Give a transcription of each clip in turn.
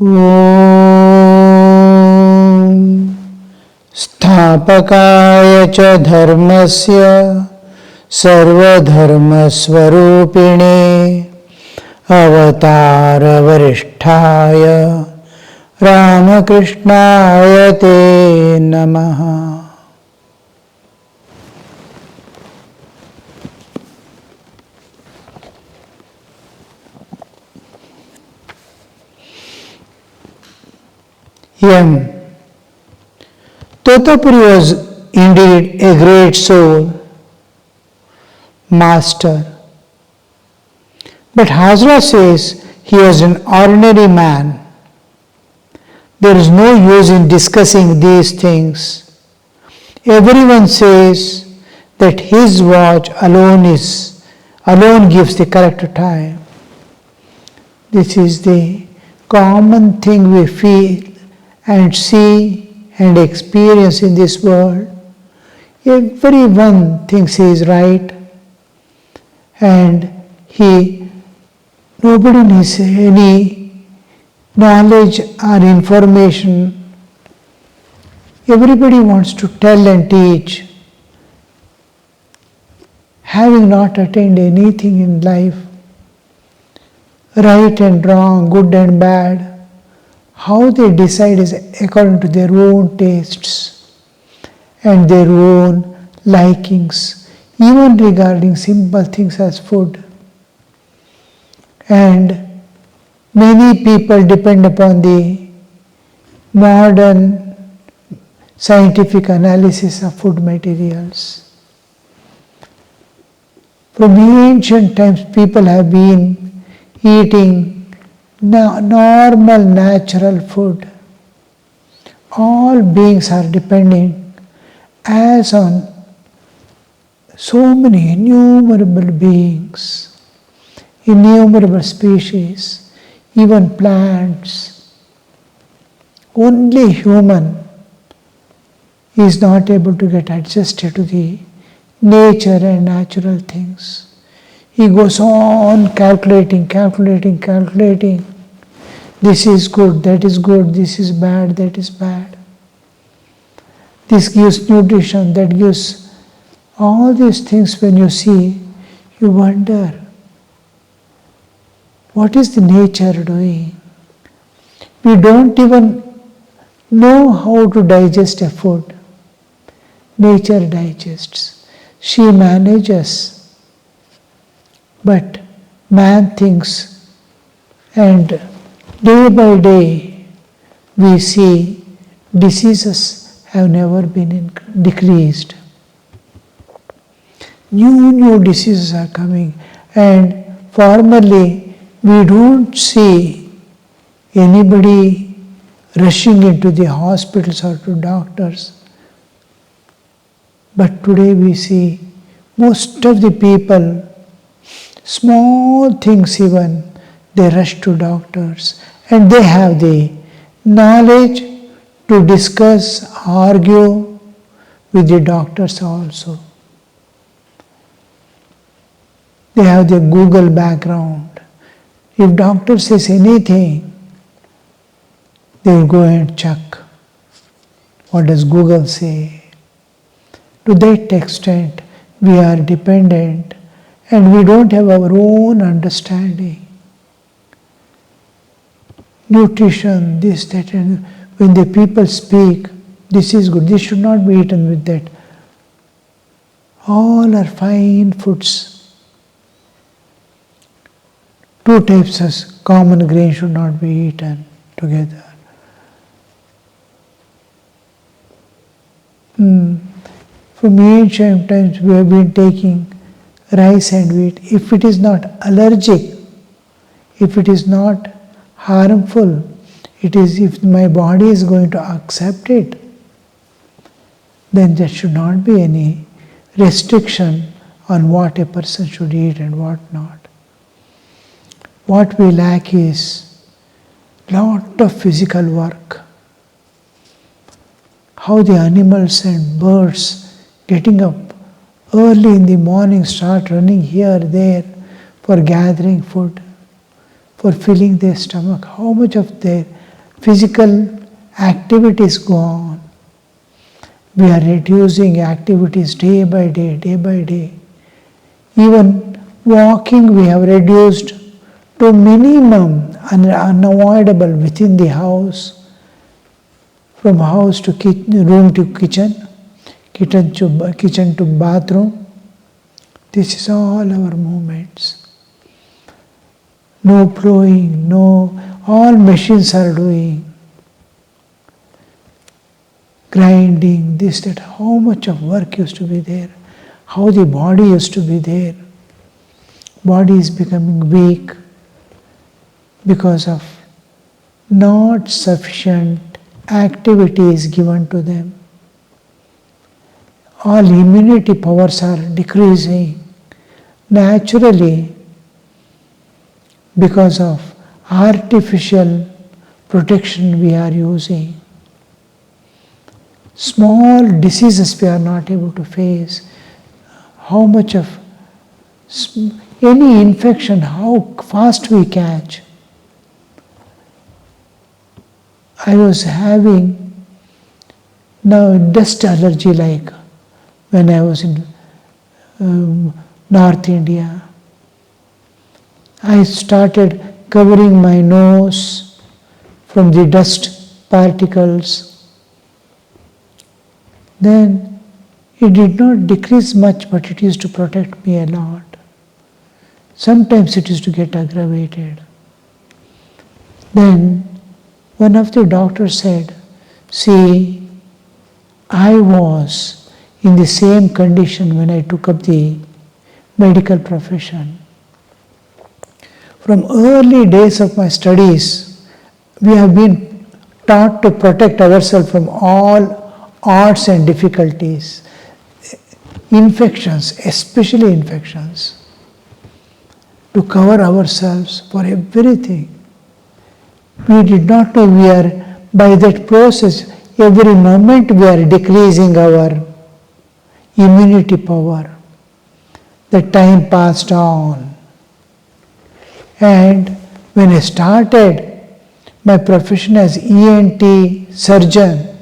Om Sthapakaya cha dharmasya sarvadharmasvarupine avatara varisthaya Ramakrishnaya te namaha. M. Totapuri was indeed a great soul, master. But Hazra says he was an ordinary man. There is no use in discussing these things. Everyone says that his watch alone gives the correct time. This is the common thing we feel and see and experience in this world. Everyone thinks he is right, and nobody needs any knowledge or information. Everybody wants to tell and teach, having not attained anything in life, right and wrong, good and bad. How they decide is according to their own tastes and their own likings, even regarding simple things as food. And many people depend upon the modern scientific analysis of food materials. From ancient times, people have been eating normal, natural food. All beings are depending as on so many innumerable beings, innumerable species, even plants. Only human is not able to get adjusted to the nature and natural things. He goes on calculating. This is good, this is bad, that is bad. This gives nutrition, that gives all these things. When you see, you wonder, what is the nature doing? We don't even know how to digest a food. Nature digests. She manages. But man thinks, and day by day we see diseases have never been decreased. New diseases are coming, and formerly we don't see anybody rushing into the hospitals or to doctors. But today we see most of the people, small things even, they rush to doctors, and they have the knowledge to discuss, argue with the doctors also. They have the Google background. If doctor says anything, they will go and check. What does Google say? To that extent, we are dependent, and we don't have our own understanding. Nutrition, this, that, and when the people speak, this is good, this should not be eaten with that. All are fine foods. 2 types of common grain should not be eaten together. From ancient times we have been taking rice and wheat. If it is not allergic, if it is not harmful, it is, if my body is going to accept it, then there should not be any restriction on what a person should eat and what not. What we lack is lot of physical work. How the animals and birds getting up early in the morning, start running here, there for gathering food, for filling their stomach. How much of their Physical activity is gone. We are reducing activities day by day, day by day. Even walking we have reduced to minimum, unavoidable within the house, from house to room to kitchen, kitchen to bathroom. This is all our movements. No plowing, all machines are doing. Grinding, this, that, how much of work used to be there, how the body used to be there. Body is becoming weak because of not sufficient activities given to them. All immunity powers are decreasing naturally because of artificial protection we are using. Small diseases we are not able to face. How much of any infection, how fast we catch. I was having now dust allergy like when I was in North India. I started covering my nose from the dust particles. Then it did not decrease much, but it used to protect me a lot. Sometimes it used to get aggravated. Then one of the doctors said, see, I was in the same condition when I took up the medical profession. From early days of my studies, we have been taught to protect ourselves from all odds and difficulties, infections, especially infections, to cover ourselves for everything. We did not know we are, by that process, every moment we are decreasing our immunity power. The time passed on. And when I started my profession as ENT surgeon,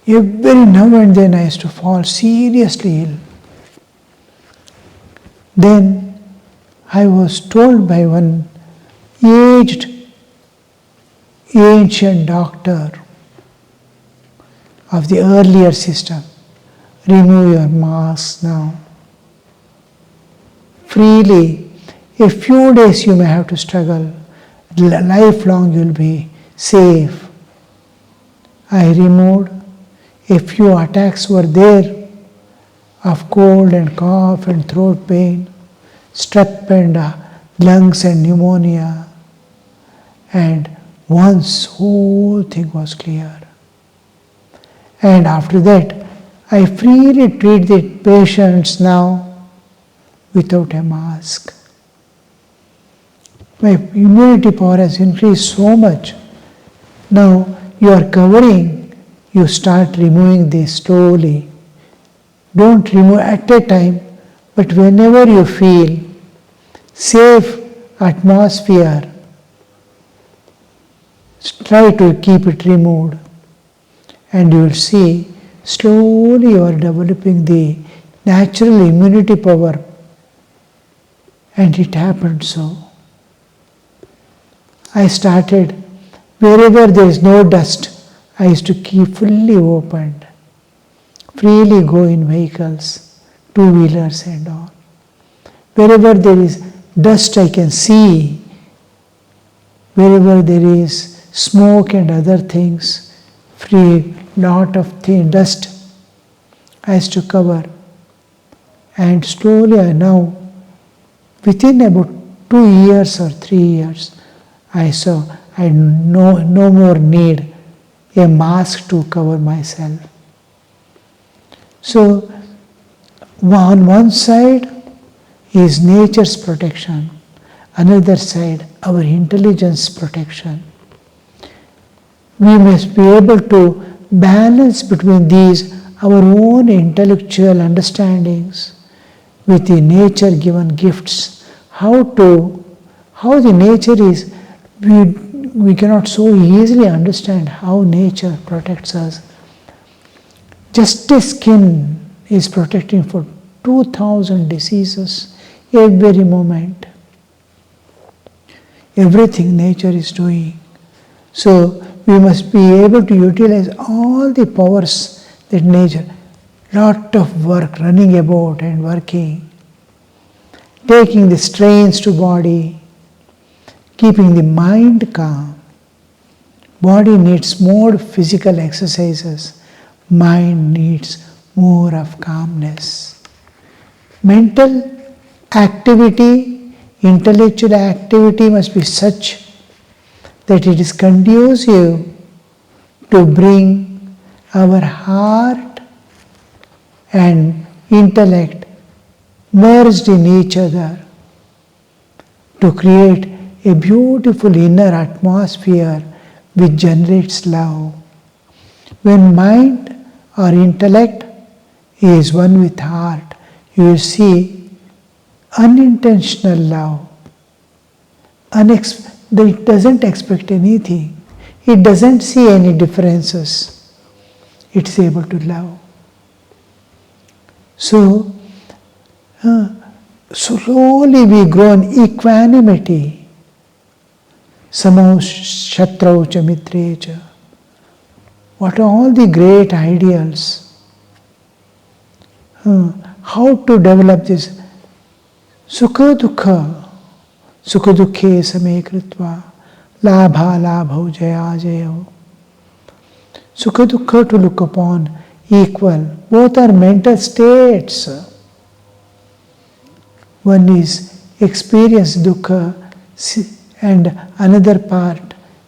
every now and then I used to fall seriously ill. Then I was told by one aged, ancient doctor of the earlier system, remove your mask now. Freely, a few days you may have to struggle, lifelong you will be safe. I removed. A few attacks were there of cold and cough and throat pain, strep and lungs and pneumonia. And once whole thing was clear. And after that, I freely treat the patients now without a mask. My immunity power has increased so much. Now you are covering, you start removing this slowly. Don't remove at a time, but whenever you feel safe atmosphere, try to keep it removed. And you will see slowly you are developing the natural immunity power. And it happened so. I started, wherever there is no dust, I used to keep fully opened. Freely go in vehicles, two-wheelers and all. Wherever there is dust I can see. Wherever there is smoke and other things, free, lot of dust, I used to cover. And slowly I now, within about 2 years or 3 years, I saw I no more need a mask to cover myself. So, on one side is nature's protection, another side our intelligence protection. We must be able to balance between these our own intellectual understandings with the nature given gifts. How the nature is we cannot so easily understand how nature protects us. Just a skin is protecting for 2000 diseases every moment. Everything nature is doing. So we must be able to utilize all the powers that nature, lot of work running about and working, taking the strains to body, keeping the mind calm. Body needs more physical exercises. Mind needs more of calmness. Mental activity, intellectual activity must be such that it is conducive to bring our heart and intellect merged in each other to create a beautiful inner atmosphere which generates love. When mind or intellect is one with heart, you will see unintentional love. It doesn't expect anything. It doesn't see any differences. It's able to love. So, slowly we grow in equanimity. Samau shatrau cha mitre cha. What are all the great ideals? How to develop this? Sukha dukha. Sukha dukhe same kritva. Labha labho jaya jayo. Sukha dukha to look upon equal. Both are mental states. One is experience dukkha and another part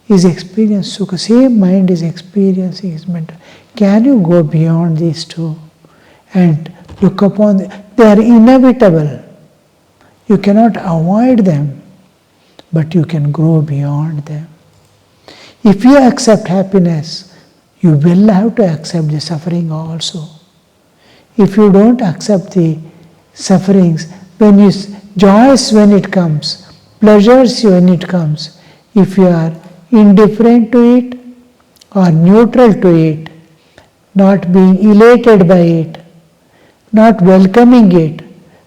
is experience sukha. Same mind is experiencing is mental. Can you go beyond these two and look upon them? They are inevitable. You cannot avoid them, but you can grow beyond them. If you accept happiness, you will have to accept the suffering also. If you don't accept the sufferings, joys when it comes, pleasures when it comes, if you are indifferent to it or neutral to it, not being elated by it, not welcoming it,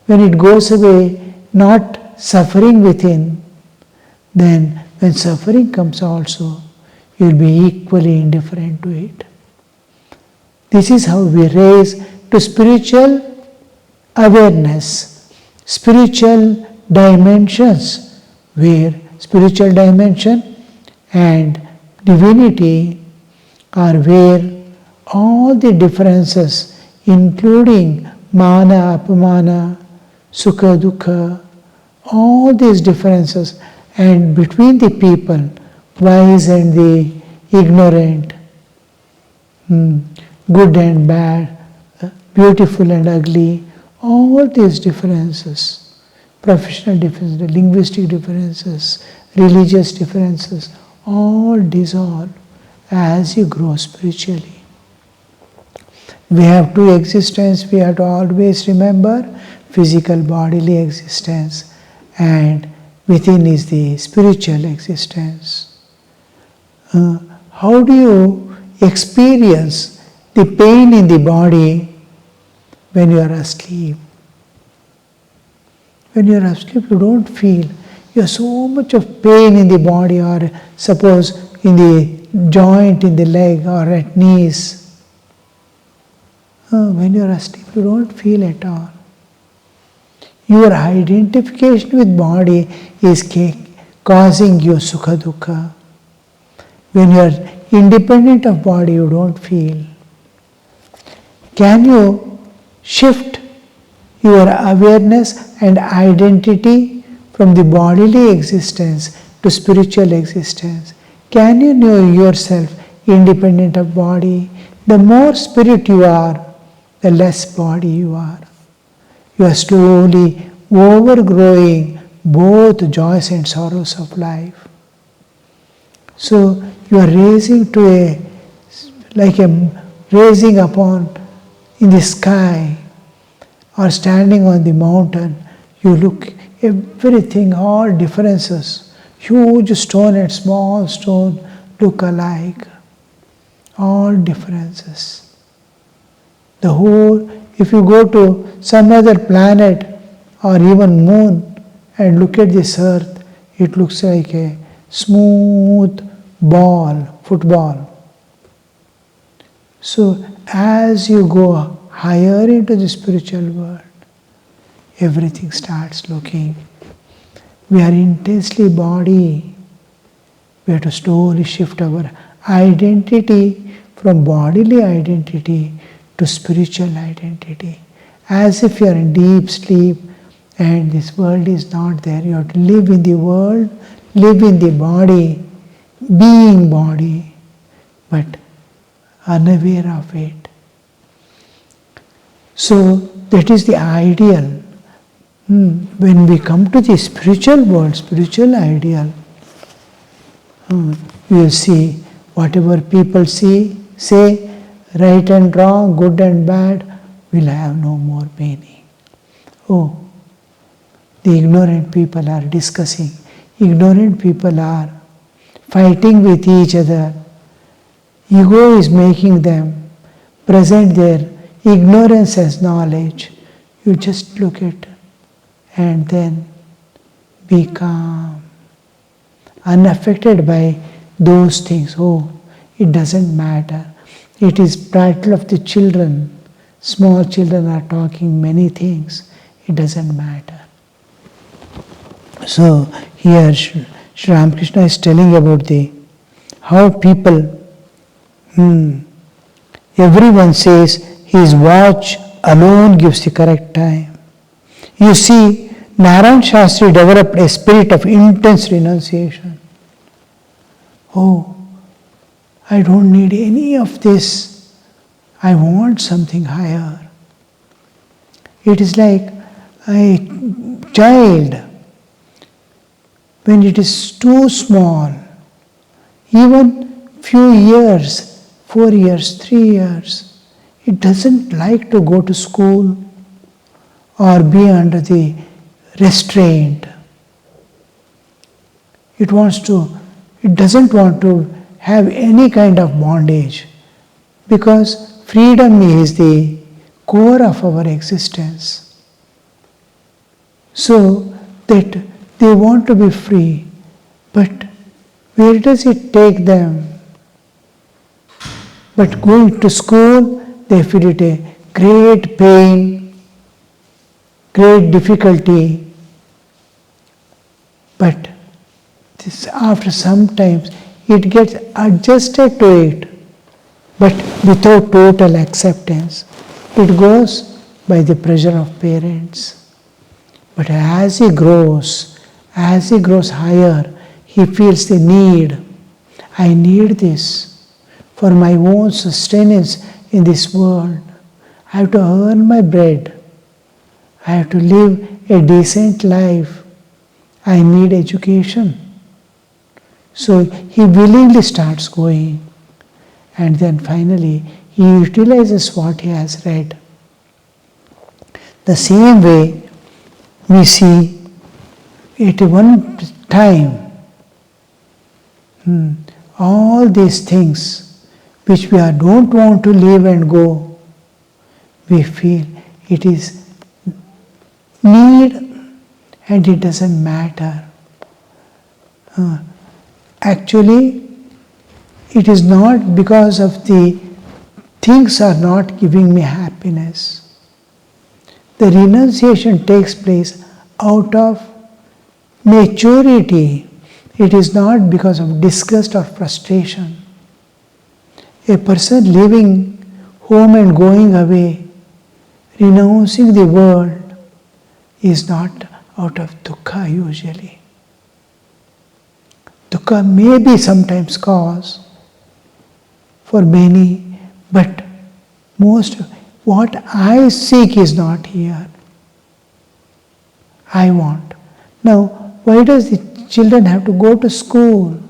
when it goes away, not suffering within, then when suffering comes also, you will be equally indifferent to it. This is how we raise to spiritual awareness, spiritual dimensions, where spiritual dimension and divinity are where all the differences, including mana, apamana, sukha, dukkha, all these differences, and between the people, wise and the ignorant, good and bad, beautiful and ugly, all these differences, professional differences, linguistic differences, religious differences, all dissolve as you grow spiritually. We have two existences, we have to always remember physical bodily existence, and within is the spiritual existence. How do you experience the pain in the body when you are asleep? When you are asleep, you don't feel. You have so much of pain in the body, or suppose in the joint, in the leg, or at knees. When you are asleep, you don't feel at all. Your identification with body is causing you sukha dukkha. When you are independent of body, you don't feel. Can you shift your awareness and identity from the bodily existence to spiritual existence? Can you know yourself independent of body? The more spirit you are, the less body you are. You are slowly overgrowing both joys and sorrows of life. So you are raising to raising upon in the sky or standing on the mountain. You look everything, all differences. Huge stone and small stone look alike. All differences. The whole, if you go to some other planet or even moon and look at this earth, it looks like a smooth ball, football. So as you go higher into the spiritual world, everything starts looking. We are intensely body. We have to slowly shift our identity from bodily identity to spiritual identity. As if you are in deep sleep and this world is not there. You have to live in the world, live in the body, being body, but unaware of it. So that is the ideal. When we come to the spiritual world, spiritual ideal, we will see whatever people say, right and wrong, good and bad, will have no more meaning. Oh, the ignorant people are discussing. Ignorant people are fighting with each other. Ego is making them present their ignorance as knowledge. You just look at and then be calm, unaffected by those things. Oh, it doesn't matter. It is prattle of the children. Small children are talking many things. It doesn't matter. So here Sri Ramakrishna is telling about how people, everyone says his watch alone gives the correct time. You see, Narayan Shastri developed a spirit of intense renunciation. Oh, I don't need any of this. I want something higher. It is like a child, when it is too small, even few years, 4 years, 3 years, it doesn't like to go to school or be under the restraint. It doesn't want to have any kind of bondage, because freedom is the core of our existence. So that they want to be free, but where does it take them? But going to school, they feel it a great pain, great difficulty, but after some times it gets adjusted to it, but without total acceptance. It goes by the pressure of parents. But as he grows higher, he feels the need. I need this for my own sustenance in this world. I have to earn my bread. I have to live a decent life. I need education. So he willingly starts going, and then finally he utilizes what he has read. The same way we see at one time all these things which we don't want to leave and go, we feel it is need and it doesn't matter. Actually, it is not because of the things are not giving me happiness. The renunciation takes place out of maturity. It is not because of disgust or frustration. A person leaving home and going away, renouncing the world, is not out of dukkha usually. Dukkha may be sometimes cause for many, but most what I seek is not here. I want. Now, why does the children have to go to school?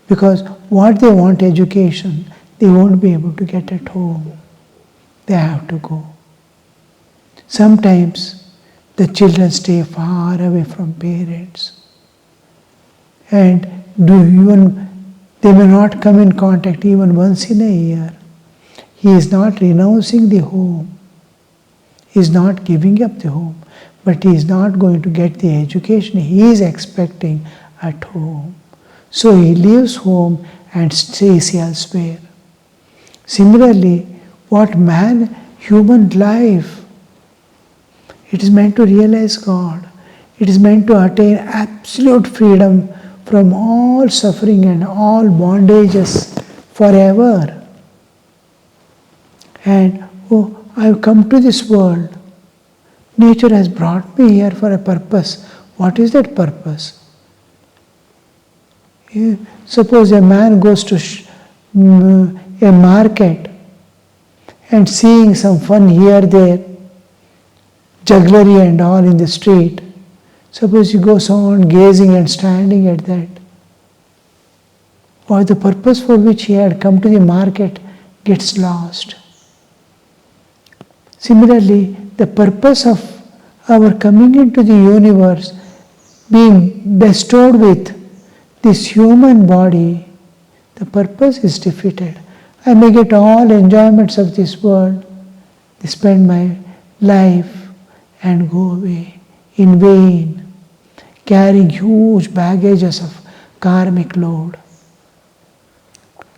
Because what they want, education, they won't be able to get at home. They have to go. Sometimes the children stay far away from parents. and they may not come in contact even once in a year. He is not renouncing the home. He is not giving up the home, but he is not going to get the education he is expecting at home. So he leaves home and stays elsewhere. Similarly, human life, it is meant to realize God. It is meant to attain absolute freedom from all suffering and all bondages forever. And I have come to this world. Nature has brought me here for a purpose. What is that purpose? Suppose a man goes to a market and seeing some fun here, there, jugglery and all in the street. Suppose he goes on gazing and standing at that. Or the purpose for which he had come to the market gets lost. Similarly, the purpose of our coming into the universe, being bestowed with this human body, the purpose is defeated. I may get all enjoyments of this world, spend my life and go away in vain, carrying huge baggages of karmic load.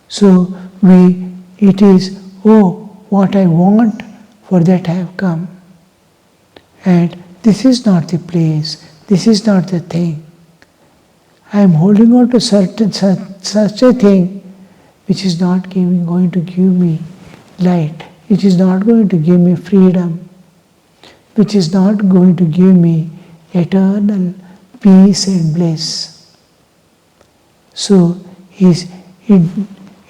So it is, what I want, for that I have come. And this is not the place, this is not the thing. I am holding on to such a thing which is not going to give me light, which is not going to give me freedom, which is not going to give me eternal peace and bliss. So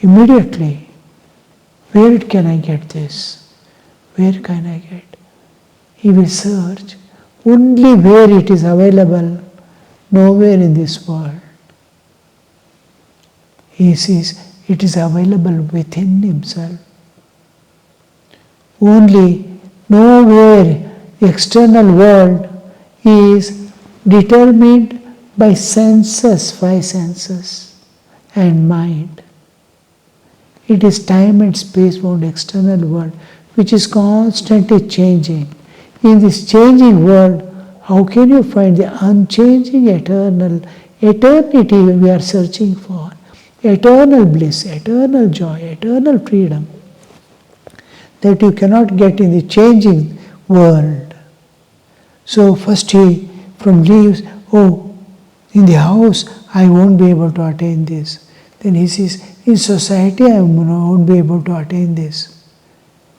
immediately, where can I get this? Where can I get? He will search only where it is available, nowhere in this world. He sees it is available within himself. Only nowhere the external world is determined by senses, 5 senses, and mind. It is time and space-bound external world which is constantly changing. In this changing world, how can you find the unchanging eternity we are searching for? Eternal bliss, eternal joy, eternal freedom that you cannot get in the changing world. So first he from leaves, in the house I won't be able to attain this. Then he says, in society I won't be able to attain this.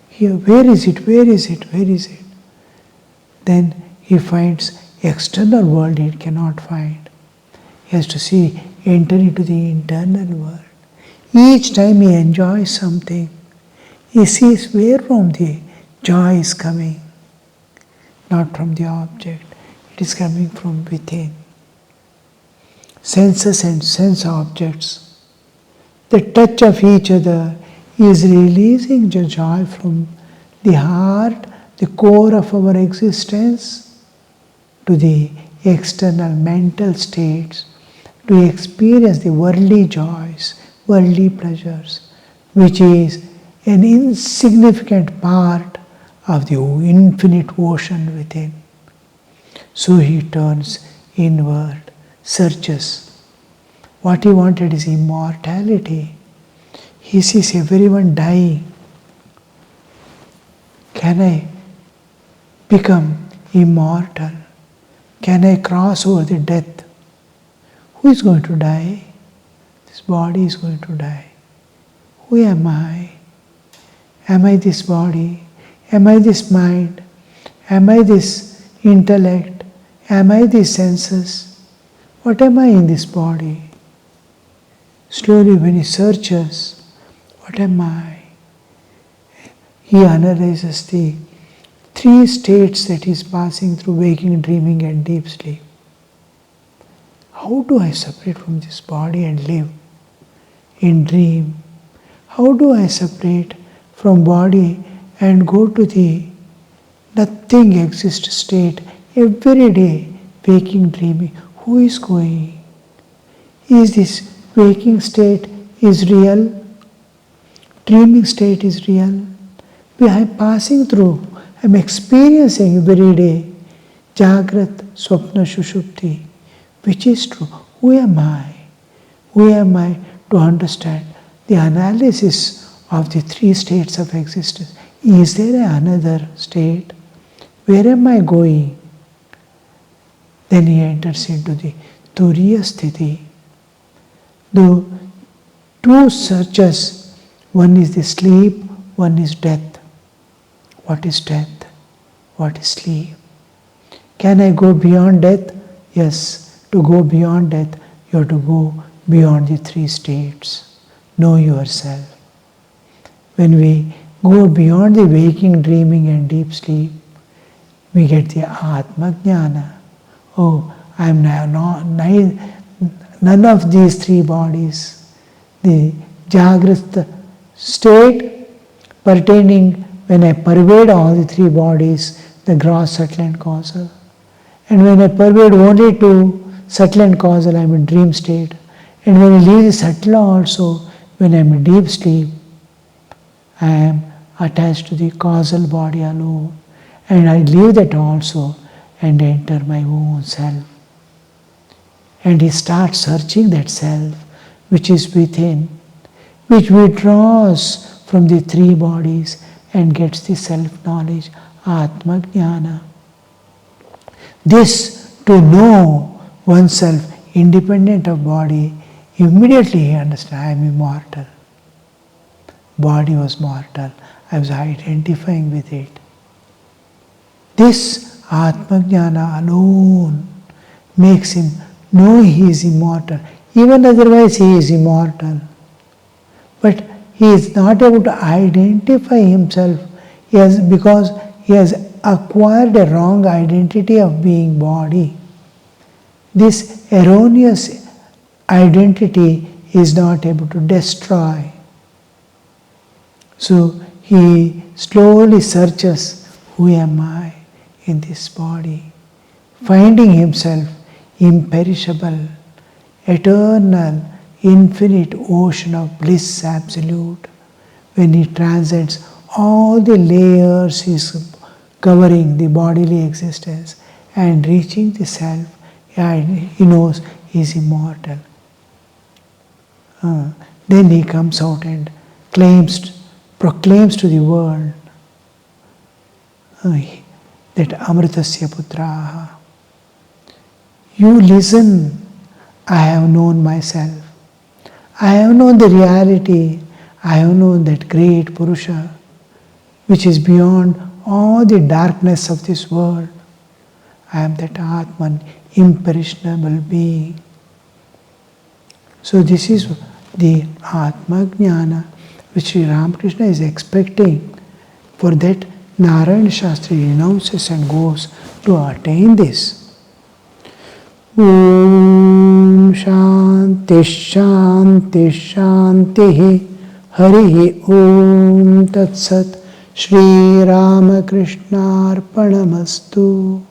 Here, where is it? Where is it? Where is it? Then he finds external world he cannot find. He has to enter into the internal world. Each time he enjoys something, he sees where from the joy is coming, not from the object. It is coming from within. Senses and sense objects, the touch of each other is releasing the joy from the heart, the core of our existence, to the external mental states, to experience the worldly joys, worldly pleasures, which is an insignificant part of the infinite ocean within. So he turns inward, searches. What he wanted is immortality. He sees everyone dying. Can I become immortal? Can I cross over the death? Who is going to die? This body is going to die. Who am I? Am I this body? Am I this mind? Am I this intellect? Am I these senses? What am I in this body? Slowly when he searches, what am I? He analyzes the 3 states that he is passing through: waking, dreaming and deep sleep. How do I separate from this body and live in dream? How do I separate from body and go to the nothing exist state every day, waking, dreaming? Who is going? Is this waking state is real? Dreaming state is real? We are passing through, I am experiencing every day Jagrat, Swapna, Shushupti. Which is true? Who am I? Who am I to understand the analysis of the three states of existence? Is there another state? Where am I going? Then he enters into the Turiya Sthiti. The two searches, one is the sleep, one is death. What is death? What is sleep? Can I go beyond death? Yes. To go beyond death, you have to go beyond the three states. Know yourself. When we go beyond the waking, dreaming and deep sleep, we get the Atma Jnana. Oh, I am now none of these three bodies. The Jagrat state pertaining when I pervade all the three bodies, the gross, subtle and causal. And when I pervade only to subtle and causal, I am in dream state. And when I leave the subtle also, when I am in deep sleep, I am attached to the causal body alone. And I leave that also and enter my own self. And he starts searching that self which is within, which withdraws from the three bodies and gets the self-knowledge, Atma Jnana. This, to know oneself independent of body, immediately he understands, I am immortal. Body was mortal, I was identifying with it. This Atma Jnana alone makes him know he is immortal. Even otherwise he is immortal. But he is not able to identify himself because he has acquired a wrong identity of being body. This erroneous identity is not able to destroy. So he slowly searches, who am I in this body? Finding himself imperishable, eternal, infinite ocean of bliss absolute. When he transcends all the layers he is covering the bodily existence and reaching the self, he knows he is immortal. Then he comes out and proclaims to the world that Amritasya Putraha. You listen, I have known myself. I have known the reality. I have known that great Purusha, which is beyond all the darkness of this world. I am that Atman, imperishable being. So this is the Atma Jnana which Sri Ramakrishna is expecting. For that Narayana Shastri renounces and goes to attain this. Om Shanti Shanti Shanti Hari Om Tat Sat Shri Ramakrishna Arpanamastu.